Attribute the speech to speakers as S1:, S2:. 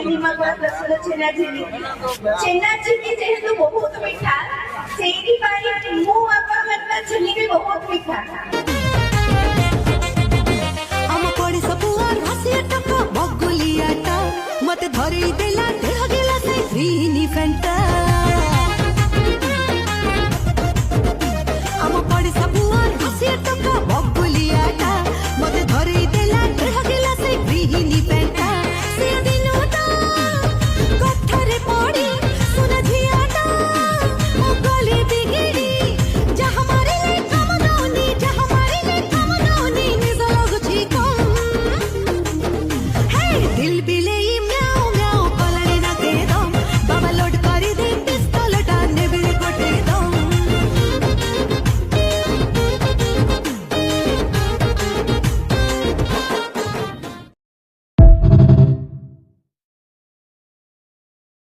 S1: নিমা করা প্রস্তুত ଛେନା ଝିଲି ଛେନା ଝିଲି ଯେହେତୁ ବହୁତ ମିଠା ସେଇଥିପାଇଁ ମୁଁ ଆପଣଙ୍କ ଝିଲି ବି ବହୁତ ମିଠା
S2: ଆମ ପଡି ସବୁ ହାସିଆ ଟକ ବଗୁଲିଆଟା ମତେ ଧରେଇ ଦେଲା ଦେହ ଗିଲା ସେ ଗ୍ରୀନି ଫେଣ୍ଟା